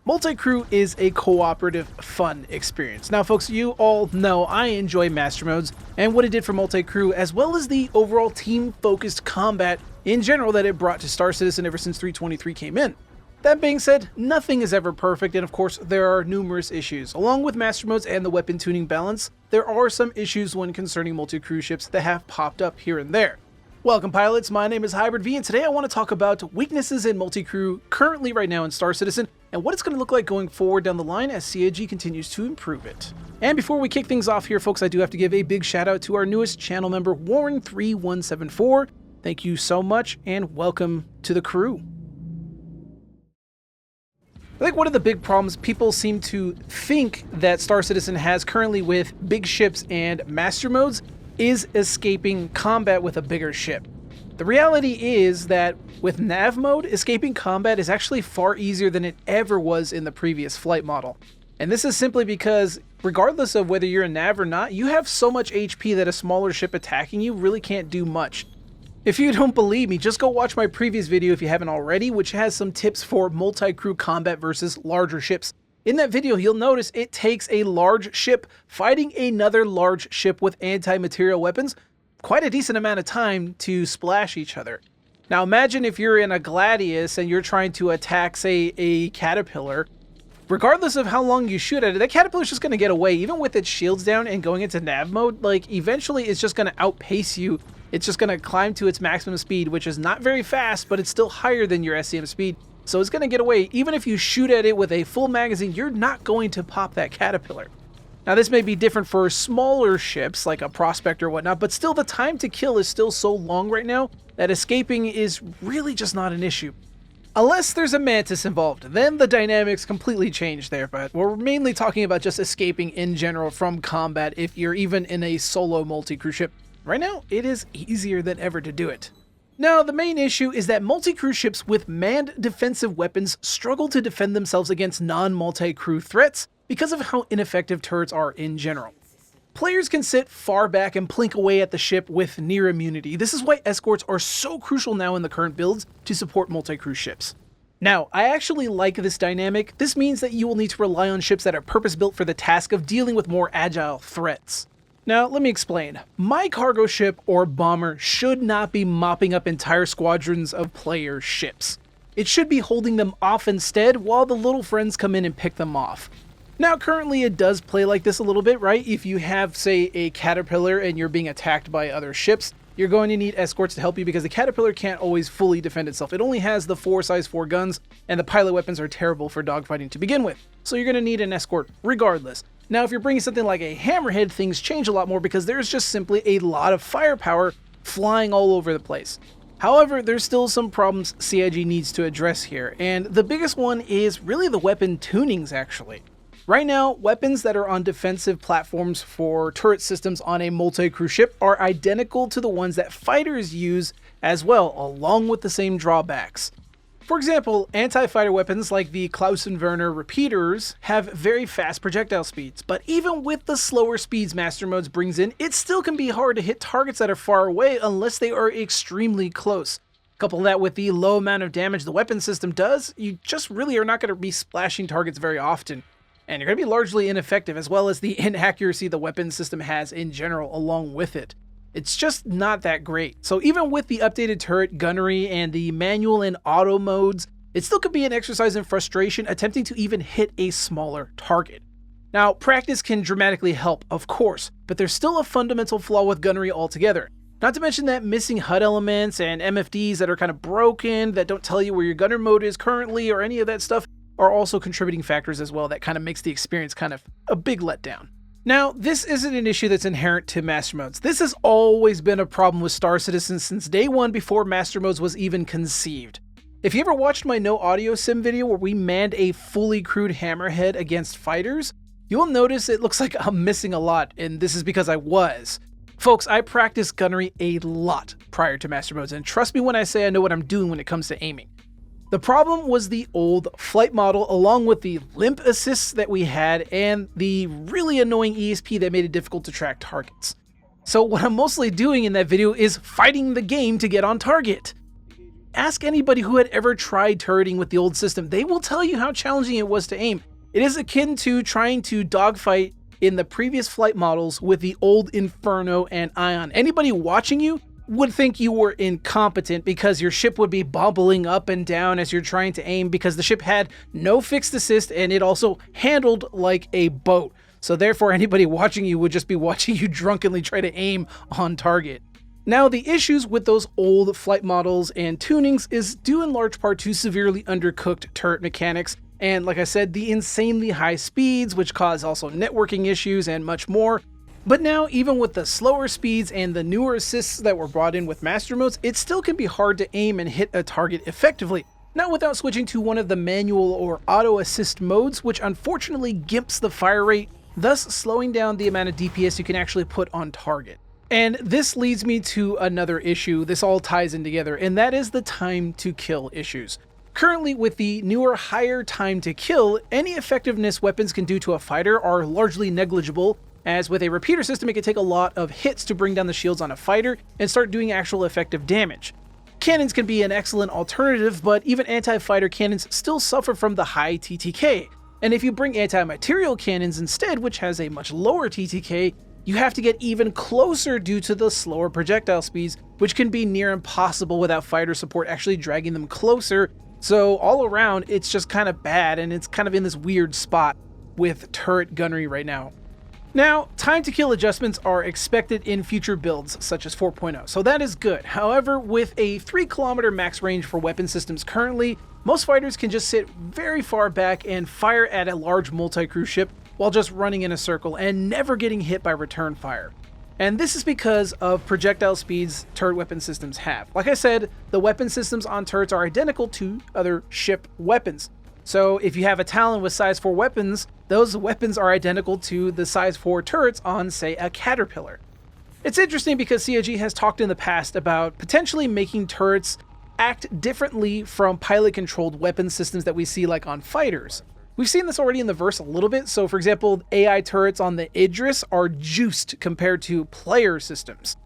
Multi-crew is a cooperative, fun experience. Now folks, you all know I enjoy master modes and what it did for multi-crew, as well as the overall team-focused combat in general that it brought to Star Citizen ever since 3.23 came in. That being said, nothing is ever perfect, and of course there are numerous issues. Along with master modes and the weapon tuning balance, there are some issues when concerning multi-crew ships that have popped up here and there. Welcome pilots, my name is Hybrid V, and today I want to talk about weaknesses in multi-crew currently right now in Star Citizen, and what it's going to look like going forward down the line as CIG continues to improve it. And before we kick things off here folks, I do have to give a big shout out to our newest channel member, Warren3174. Thank you so much, and welcome to the crew. I think one of the big problems people seem to think that Star Citizen has currently with big ships and master modes is escaping combat with a bigger ship. The reality is that with nav mode, escaping combat is actually far easier than it ever was in the previous flight model. And this is simply because regardless of whether you're a nav or not, you have so much HP that a smaller ship attacking you really can't do much. If you don't believe me, just go watch my previous video if you haven't already, which has some tips for multi-crew combat versus larger ships. In that video, you'll notice it takes a large ship fighting another large ship with anti-material weapons quite a decent amount of time to splash each other. Now imagine if you're in a Gladius and you're trying to attack, say, a Caterpillar. Regardless of how long you shoot at it, that Caterpillar's just going to get away. Even with its shields down and going into nav mode, like eventually it's just going to outpace you. It's just going to climb to its maximum speed, which is not very fast, but it's still higher than your SCM speed. So it's going to get away. Even if you shoot at it with a full magazine, you're not going to pop that Caterpillar. Now this may be different for smaller ships like a Prospector or whatnot, but still the time to kill is still so long right now that escaping is really just not an issue. Unless there's a Mantis involved, then the dynamics completely change there, but we're mainly talking about just escaping in general from combat if you're even in a solo multi-crew ship. Right now, it is easier than ever to do it. Now, the main issue is that multi-crew ships with manned defensive weapons struggle to defend themselves against non-multi-crew threats because of how ineffective turrets are in general. Players can sit far back and plink away at the ship with near immunity. This is why escorts are so crucial now in the current builds to support multi-crew ships. Now, I actually like this dynamic. This means that you will need to rely on ships that are purpose-built for the task of dealing with more agile threats. Now, let me explain. My cargo ship or bomber should not be mopping up entire squadrons of player ships. It should be holding them off instead while the little friends come in and pick them off. Now, currently it does play like this a little bit, right? If you have, say, a Caterpillar and you're being attacked by other ships, you're going to need escorts to help you because the Caterpillar can't always fully defend itself. It only has the 4 size 4 guns, and the pilot weapons are terrible for dogfighting to begin with. So you're going to need an escort regardless. Now, if you're bringing something like a Hammerhead, things change a lot more because there's just simply a lot of firepower flying all over the place. However, there's still some problems CIG needs to address here, and the biggest one is really the weapon tunings, actually. Right now, weapons that are on defensive platforms for turret systems on a multi-crew ship are identical to the ones that fighters use as well, along with the same drawbacks. For example, anti-fighter weapons like the Klausenwerner repeaters have very fast projectile speeds, but even with the slower speeds Master Modes brings in, it still can be hard to hit targets that are far away unless they are extremely close. Couple that with the low amount of damage the weapon system does, you just really are not going to be splashing targets very often. And you're going to be largely ineffective, as well as the inaccuracy the weapon system has in general along with it. It's just not that great. So even with the updated turret, gunnery, and the manual and auto modes, it still could be an exercise in frustration attempting to even hit a smaller target. Now, practice can dramatically help, of course, but there's still a fundamental flaw with gunnery altogether. Not to mention that missing HUD elements and MFDs that are kind of broken, that don't tell you where your gunner mode is currently or any of that stuff, are also contributing factors as well that kind of makes the experience kind of a big letdown. Now, this isn't an issue that's inherent to Master Modes. This has always been a problem with Star Citizen since day one before Master Modes was even conceived. If you ever watched my no audio sim video where we manned a fully crewed Hammerhead against fighters, you'll notice it looks like I'm missing a lot, and this is because I was. Folks, I practiced gunnery a lot prior to Master Modes, and trust me when I say I know what I'm doing when it comes to aiming. The problem was the old flight model, along with the limp assists that we had and the really annoying ESP that made it difficult to track targets. So what I'm mostly doing in that video is fighting the game to get on target. ask anybody who had ever tried turreting with the old system. They will tell you how challenging it was to aim. It is akin to trying to dogfight in the previous flight models with the old Inferno and Ion. Anybody watching you would think you were incompetent because your ship would be bobbling up and down as you're trying to aim, because the ship had no fixed assist and it also handled like a boat. So therefore anybody watching you would just be watching you drunkenly try to aim on target. Now, the issues with those old flight models and tunings is due in large part to severely undercooked turret mechanics, and like I said, the insanely high speeds, which cause also networking issues and much more. But now, even with the slower speeds and the newer assists that were brought in with master modes, it still can be hard to aim and hit a target effectively, not without switching to one of the manual or auto assist modes, which unfortunately gimps the fire rate, thus slowing down the amount of DPS you can actually put on target. And this leads me to another issue. This all ties in together, and that is the time to kill issues. Currently, with the newer higher time to kill, any effectiveness weapons can do to a fighter are largely negligible, as with a repeater system it can take a lot of hits to bring down the shields on a fighter and start doing actual effective damage. Cannons can be an excellent alternative, but even anti-fighter cannons still suffer from the high TTK. And if you bring anti-material cannons instead, which has a much lower TTK, you have to get even closer due to the slower projectile speeds, which can be near impossible without fighter support actually dragging them closer. So all around, it's just kind of bad, and it's kind of in this weird spot with turret gunnery right now. Now, time to kill adjustments are expected in future builds, such as 4.0, so that is good. However, with a 3-kilometer max range for weapon systems currently, most fighters can just sit very far back and fire at a large multi-crew ship while just running in a circle and never getting hit by return fire. And this is because of projectile speeds turret weapon systems have. Like I said, the weapon systems on turrets are identical to other ship weapons. So if you have a Talon with size 4 weapons, those weapons are identical to the size 4 turrets on, say, a Caterpillar. It's interesting because CIG has talked in the past about potentially making turrets act differently from pilot-controlled weapon systems that we see like on fighters. We've seen this already in the verse a little bit. So for example, AI turrets on the Idris are juiced compared to player systems.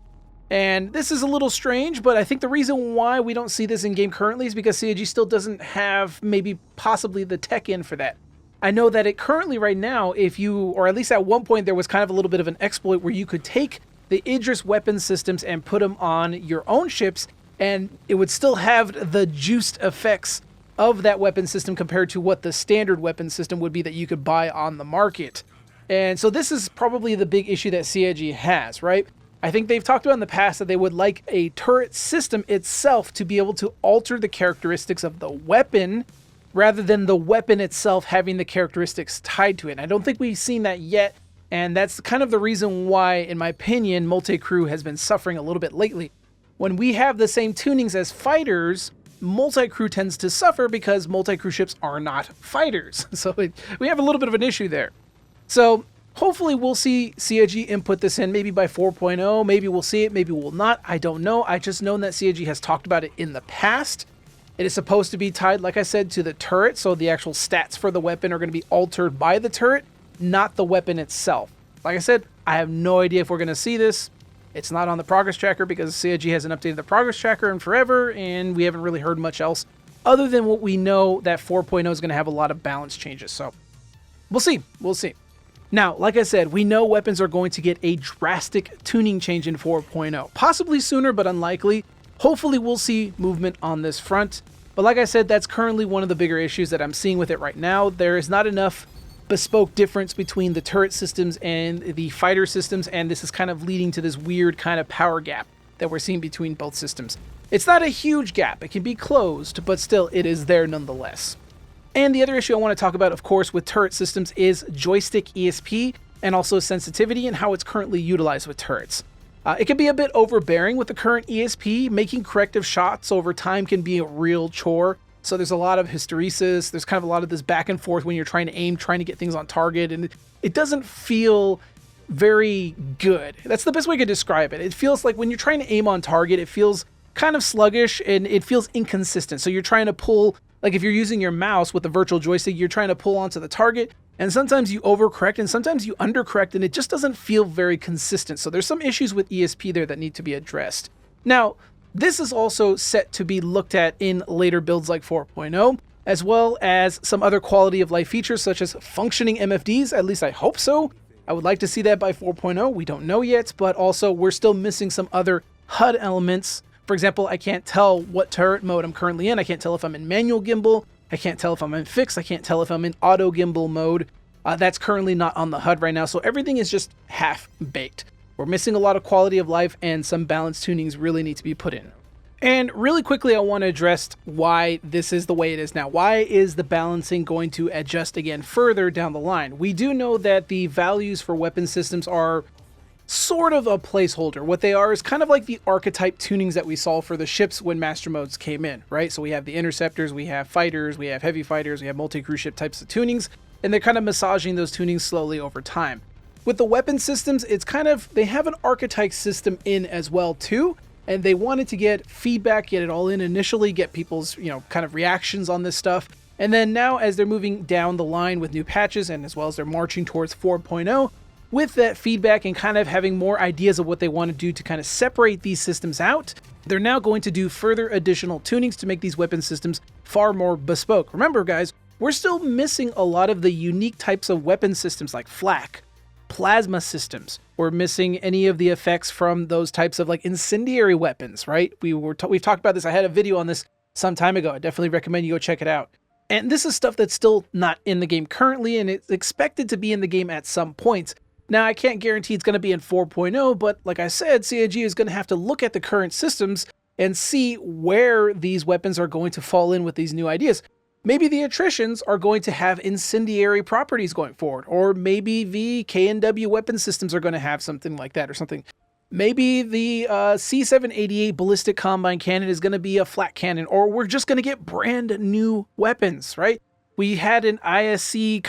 And this is a little strange, but I think the reason why we don't see this in game currently is because CIG still doesn't have maybe possibly the tech in for that. I know that it currently right now, if you, or at least at one point there was kind of a little bit of an exploit where you could take the Idris weapon systems and put them on your own ships, and it would still have the juiced effects of that weapon system compared to what the standard weapon system would be that you could buy on the market. And so this is probably the big issue that CIG has, right? I think they've talked about in the past that they would like a turret system itself to be able to alter the characteristics of the weapon rather than the weapon itself having the characteristics tied to it. And I don't think we've seen that yet, and that's kind of the reason why, in my opinion, multi-crew has been suffering a little bit lately. When we have the same tunings as fighters, multi-crew tends to suffer because multi-crew ships are not fighters. So we have a little bit of an issue there. So hopefully we'll see CIG input this in maybe by 4.0. Maybe we'll see it, maybe we'll not. I don't know. I just know that CIG has talked about it in the past. It is supposed to be tied, like I said, to the turret. So the actual stats for the weapon are going to be altered by the turret, not the weapon itself. Like I said, I have no idea if we're going to see this. It's not on the progress tracker because CIG hasn't updated the progress tracker in forever, and we haven't really heard much else other than what we know that 4.0 is going to have a lot of balance changes. So we'll see. We'll see. Now, like I said, we know weapons are going to get a drastic tuning change in 4.0. Possibly sooner, but unlikely. Hopefully we'll see movement on this front. But like I said, that's currently one of the bigger issues that I'm seeing with it right now. There is not enough bespoke difference between the turret systems and the fighter systems, and this is kind of leading to this weird kind of power gap that we're seeing between both systems. It's not a huge gap. It can be closed, but still it is there nonetheless. And the other issue I want to talk about, of course, with turret systems is joystick ESP and also sensitivity and how it's currently utilized with turrets. It can be a bit overbearing with the current ESP. Making corrective shots over time can be a real chore. So there's a lot of hysteresis. There's kind of a lot of this back and forth when you're trying to aim, trying to get things on target, and it doesn't feel very good. That's the best way I could describe it. It feels like when you're trying to aim on target, it feels kind of sluggish and it feels inconsistent. So you're trying to pull, like if you're using your mouse with the virtual joystick, you're trying to pull onto the target, and sometimes you overcorrect and sometimes you undercorrect, and it just doesn't feel very consistent. So there's some issues with ESP there that need to be addressed. Now, This is also set to be looked at in later builds like 4.0, as well as some other quality of life features such as functioning MFDs, at least I hope so. I would like to see that by 4.0, we don't know yet, but also we're still missing some other HUD elements. For example, I can't tell what turret mode I'm currently in, I can't tell if I'm in manual gimbal, I can't tell if I'm in fixed, I can't tell if I'm in auto gimbal mode. That's currently not on the HUD right now, so everything is just half-baked. We're missing a lot of quality of life, and some balance tunings really need to be put in. And really quickly, I want to address why this is the way it is now. Why is the balancing going to adjust again further down the line? We do know that the values for weapon systems are sort of a placeholder. What they are is kind of like the archetype tunings that we saw for the ships when Master Modes came in, right? So we have the interceptors, we have fighters, we have heavy fighters, we have multi-crew ship types of tunings, and they're kind of massaging those tunings slowly over time. With the weapon systems, it's kind of, they have an archetype system in as well too, and they wanted to get feedback, get it all in initially, get people's, kind of reactions on this stuff. And then now as they're moving down the line with new patches and as well as they're marching towards 4.0, with that feedback and kind of having more ideas of what they want to do to kind of separate these systems out, they're now going to do further additional tunings to make these weapon systems far more bespoke. Remember guys, we're still missing a lot of the unique types of weapon systems like flak, plasma systems. We're missing any of the effects from those types of like incendiary weapons, right? We've talked about this. I had a video on this some time ago. I definitely recommend you go check it out. And this is stuff that's still not in the game currently, and it's expected to be in the game at some point. Now, I can't guarantee it's going to be in 4.0, but like I said, CIG is going to have to look at the current systems and see where these weapons are going to fall in with these new ideas. Maybe the attritions are going to have incendiary properties going forward, or maybe the K&W weapon systems are going to have something like that or something. Maybe the C788 ballistic combine cannon is going to be a flat cannon, or we're just going to get brand new weapons, right? We had an ISC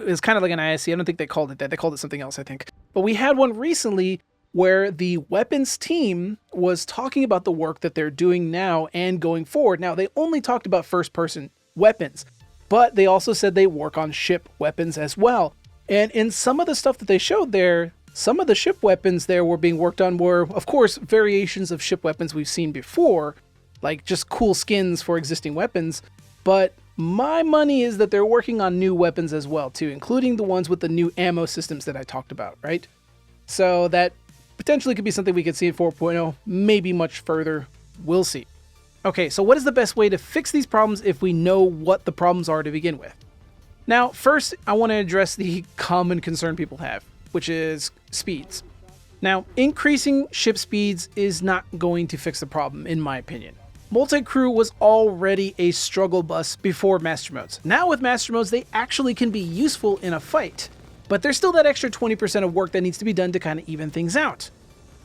it's kind of like an ISC. I don't think they called it that. They called it something else, I think. But we had one recently where the weapons team was talking about the work that they're doing now and going forward. Now, they only talked about first-person weapons, but they also said they work on ship weapons as well. And in some of the stuff that they showed there, some of the ship weapons there were being worked on were, of course, variations of ship weapons we've seen before, like just cool skins for existing weapons. But my money is that they're working on new weapons as well, too, including the ones with the new ammo systems that I talked about, right? So that potentially could be something we could see in 4.0, maybe much further. We'll see. Okay, so what is the best way to fix these problems if we know what the problems are to begin with? Now, first, I want to address the common concern people have, which is speeds. Now, increasing ship speeds is not going to fix the problem, in my opinion. Multi-crew was already a struggle bus before Master Modes. Now with Master Modes, they actually can be useful in a fight, but there's still that extra 20% of work that needs to be done to kind of even things out.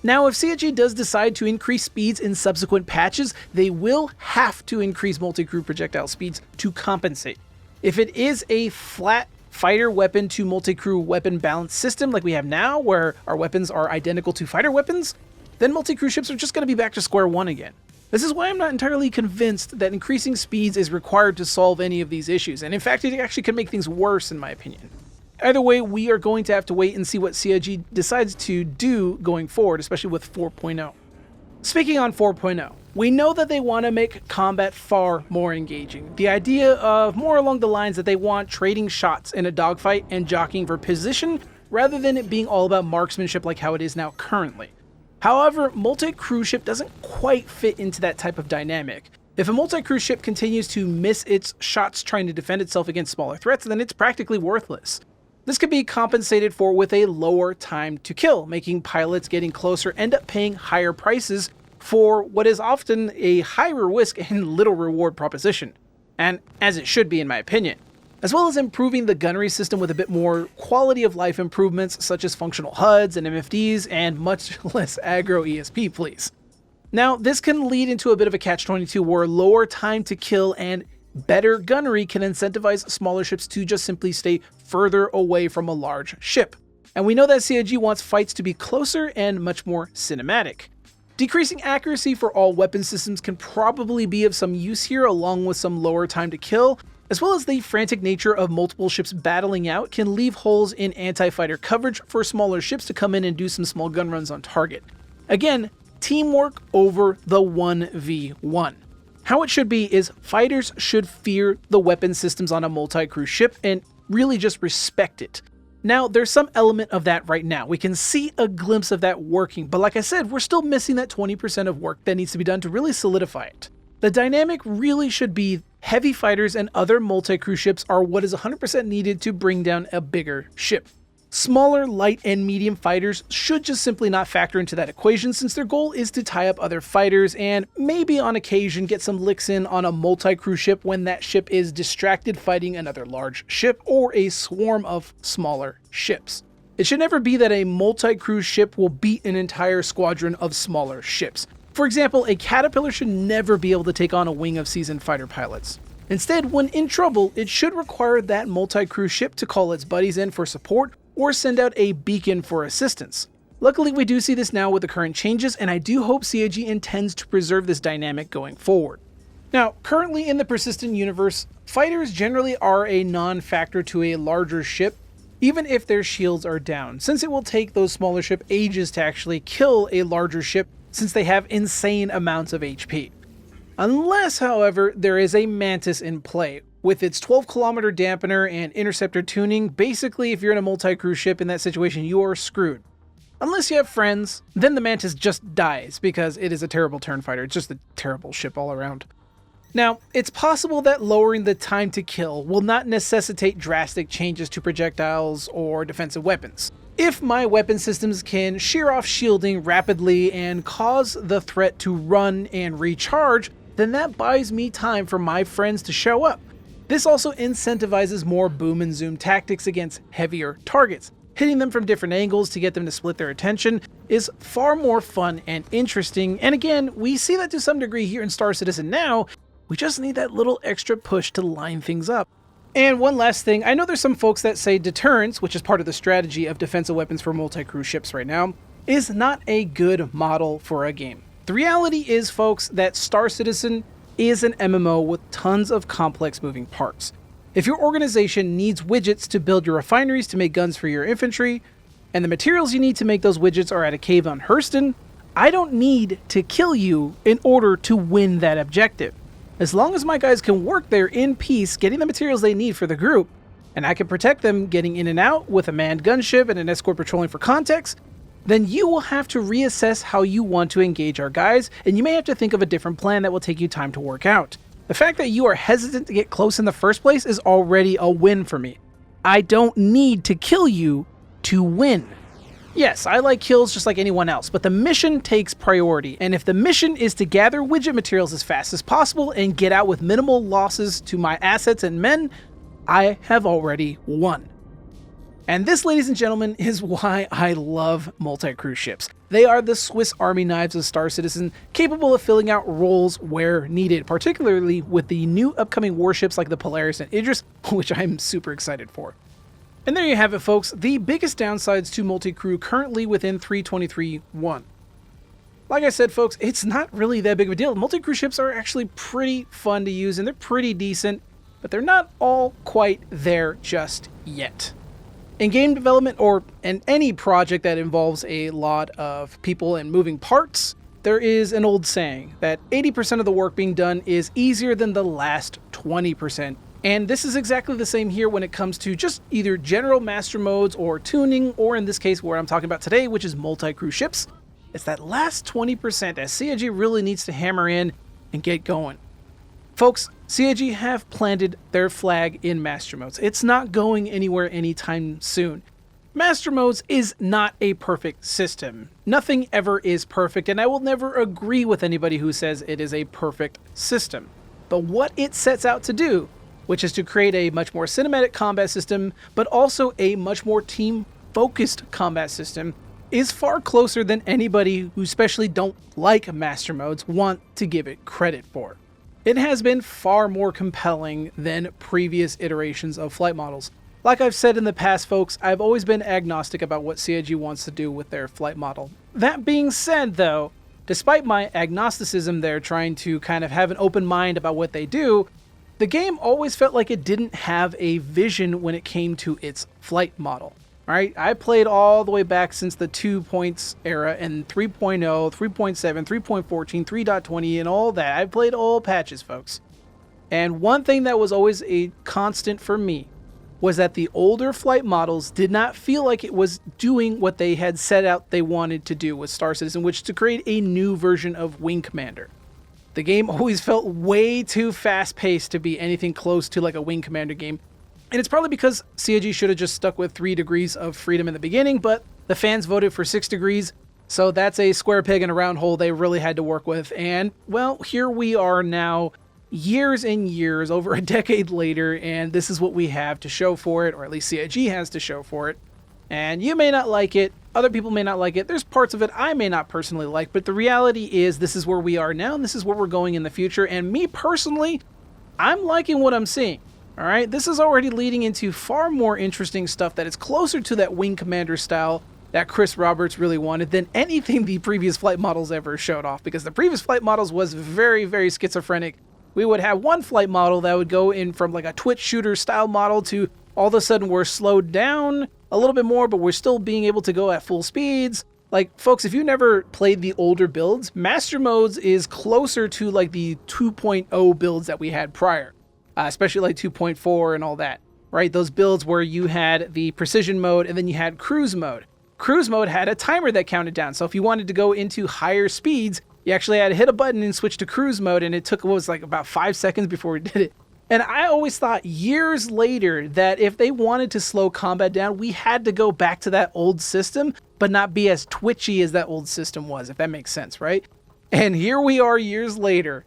Now, if CIG does decide to increase speeds in subsequent patches, they will have to increase multi-crew projectile speeds to compensate. If it is a flat fighter weapon to multi-crew weapon balance system like we have now, where our weapons are identical to fighter weapons, then multi-crew ships are just going to be back to square one again. This is why I'm not entirely convinced that increasing speeds is required to solve any of these issues, and in fact it actually can make things worse in my opinion. Either way, we are going to have to wait and see what CIG decides to do going forward, especially with 4.0. Speaking on 4.0, we know that they want to make combat far more engaging. The idea of more along the lines that they want trading shots in a dogfight and jockeying for position, rather than it being all about marksmanship like how it is now currently. However, multi-crew ship doesn't quite fit into that type of dynamic. If a multi-crew ship continues to miss its shots trying to defend itself against smaller threats, then it's practically worthless. This could be compensated for with a lower time to kill, making pilots getting closer end up paying higher prices for what is often a higher risk and little reward proposition. And as it should be in my opinion. As well as improving the gunnery system with a bit more quality of life improvements such as functional HUDs and MFDs and much less aggro ESP, please. Now, this can lead into a bit of a catch-22 where lower time to kill and better gunnery can incentivize smaller ships to just simply stay further away from a large ship. And we know that CIG wants fights to be closer and much more cinematic. Decreasing accuracy for all weapon systems can probably be of some use here, along with some lower time to kill, as well as the frantic nature of multiple ships battling out can leave holes in anti-fighter coverage for smaller ships to come in and do some small gun runs on target. Again, teamwork over the 1v1. How it should be is fighters should fear the weapon systems on a multi-crew ship and really just respect it. Now, there's some element of that right now. We can see a glimpse of that working, but like I said, we're still missing that 20% of work that needs to be done to really solidify it. The dynamic really should be heavy fighters and other multi-crew ships are what is 100% needed to bring down a bigger ship. Smaller, light, and medium fighters should just simply not factor into that equation since their goal is to tie up other fighters and maybe on occasion get some licks in on a multi-crew ship when that ship is distracted fighting another large ship or a swarm of smaller ships. It should never be that a multi-crew ship will beat an entire squadron of smaller ships. For example, a Caterpillar should never be able to take on a wing of seasoned fighter pilots. Instead, when in trouble, it should require that multi-crew ship to call its buddies in for support or send out a beacon for assistance. Luckily, we do see this now with the current changes, and I do hope CIG intends to preserve this dynamic going forward. Now, currently in the persistent universe, fighters generally are a non-factor to a larger ship, even if their shields are down, since it will take those smaller ships ages to actually kill a larger ship since they have insane amounts of HP. Unless, however, there is a Mantis in play. With its 12-kilometer dampener and interceptor tuning, basically if you're in a multi-crew ship in that situation, you are screwed. Unless you have friends, then the Mantis just dies because it is a terrible turn fighter. It's just a terrible ship all around. Now, it's possible that lowering the time to kill will not necessitate drastic changes to projectiles or defensive weapons. If my weapon systems can shear off shielding rapidly and cause the threat to run and recharge, then that buys me time for my friends to show up. This also incentivizes more boom and zoom tactics against heavier targets. Hitting them from different angles to get them to split their attention is far more fun and interesting, and again, we see that to some degree here in Star Citizen now. We just need that little extra push to line things up. And one last thing, I know there's some folks that say deterrence, which is part of the strategy of defensive weapons for multi-crew ships right now, is not a good model for a game. The reality is, folks, that Star Citizen is an MMO with tons of complex moving parts. If your organization needs widgets to build your refineries to make guns for your infantry, and the materials you need to make those widgets are at a cave on Hurston, I don't need to kill you in order to win that objective. As long as my guys can work there in peace, getting the materials they need for the group, and I can protect them getting in and out with a manned gunship and an escort patrolling for context, then you will have to reassess how you want to engage our guys, and you may have to think of a different plan that will take you time to work out. The fact that you are hesitant to get close in the first place is already a win for me. I don't need to kill you to win. Yes, I like kills just like anyone else, but the mission takes priority, and if the mission is to gather widget materials as fast as possible and get out with minimal losses to my assets and men, I have already won. And this, ladies and gentlemen, is why I love multi-crew ships. They are the Swiss Army knives of Star Citizen, capable of filling out roles where needed, particularly with the new upcoming warships like the Polaris and Idris, which I'm super excited for. And there you have it, folks, the biggest downsides to multi-crew currently within 3.23.1. Like I said, folks, it's not really that big of a deal. Multi-crew ships are actually pretty fun to use, and they're pretty decent, but they're not all quite there just yet. In game development, or in any project that involves a lot of people and moving parts, there is an old saying that 80% of the work being done is easier than the last 20%. And this is exactly the same here when it comes to just either general master modes or tuning, or in this case where I'm talking about today, which is multi-crew ships. It's that last 20% that CIG really needs to hammer in and get going. Folks, CIG have planted their flag in Master Modes. It's not going anywhere anytime soon. Master Modes is not a perfect system. Nothing ever is perfect, and I will never agree with anybody who says it is a perfect system. But what it sets out to do, which is to create a much more cinematic combat system, but also a much more team-focused combat system, is far closer than anybody who especially don't like Master Modes want to give it credit for. It has been far more compelling than previous iterations of flight models. Like I've said in the past, folks, I've always been agnostic about what CIG wants to do with their flight model. That being said, though, despite my agnosticism there trying to kind of have an open mind about what they do, the game always felt like it didn't have a vision when it came to its flight model. All right, I played all the way back since the 2 points era and 3.0, 3.7, 3.14, 3.20, and all that. I played all patches, folks. And one thing that was always a constant for me was that the older flight models did not feel like it was doing what they had set out they wanted to do with Star Citizen, which is to create a new version of Wing Commander. The game always felt way too fast-paced to be anything close to like a Wing Commander game. And it's probably because CIG should have just stuck with 3 degrees of freedom in the beginning, but the fans voted for 6 degrees, so that's a square peg in a round hole they really had to work with. And, well, here we are now, years and years, over a decade later, and this is what we have to show for it, or at least CIG has to show for it. And you may not like it, other people may not like it, there's parts of it I may not personally like, but the reality is this is where we are now, and this is where we're going in the future, and me personally, I'm liking what I'm seeing. All right, this is already leading into far more interesting stuff that is closer to that Wing Commander style that Chris Roberts really wanted than anything the previous flight models ever showed off, because the previous flight models was very, very schizophrenic. We would have one flight model that would go in from like a twitch shooter style model to all of a sudden we're slowed down a little bit more, but we're still being able to go at full speeds. Like, folks, if you never played the older builds, Master Modes is closer to like the 2.0 builds that we had prior. Especially like 2.4 and all that, right? Those builds where you had the precision mode and then you had cruise mode. Cruise mode had a timer that counted down. So if you wanted to go into higher speeds, you actually had to hit a button and switch to cruise mode. And it took, what was like about 5 seconds before we did it. And I always thought years later that if they wanted to slow combat down, we had to go back to that old system, but not be as twitchy as that old system was, if that makes sense, right? And here we are years later,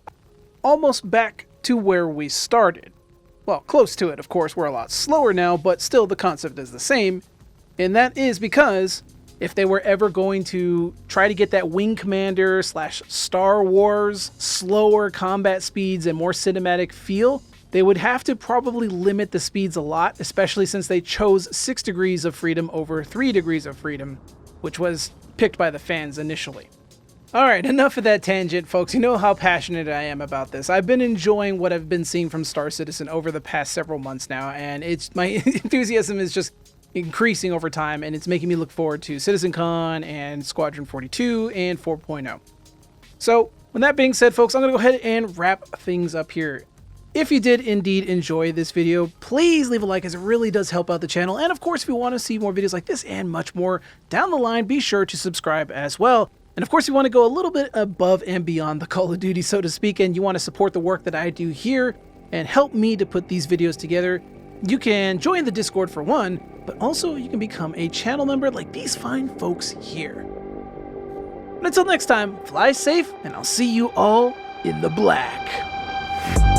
almost back to where we started. Well, close to it, of course. We're a lot slower now, but still the concept is the same. And that is because if they were ever going to try to get that Wing Commander / Star Wars slower combat speeds and more cinematic feel, they would have to probably limit the speeds a lot, especially since they chose 6 degrees of freedom over 3 degrees of freedom, which was picked by the fans initially. Alright, enough of that tangent, folks. You know how passionate I am about this. I've been enjoying what I've been seeing from Star Citizen over the past several months now, and my enthusiasm is just increasing over time, and it's making me look forward to CitizenCon and Squadron 42 and 4.0. So, with that being said, folks, I'm going to go ahead and wrap things up here. If you did indeed enjoy this video, please leave a like as it really does help out the channel. And of course, if you want to see more videos like this and much more down the line, be sure to subscribe as well. And of course, you want to go a little bit above and beyond the Call of Duty, so to speak, and you want to support the work that I do here and help me to put these videos together, you can join the Discord for one, but also you can become a channel member like these fine folks here. But until next time, fly safe, and I'll see you all in the black.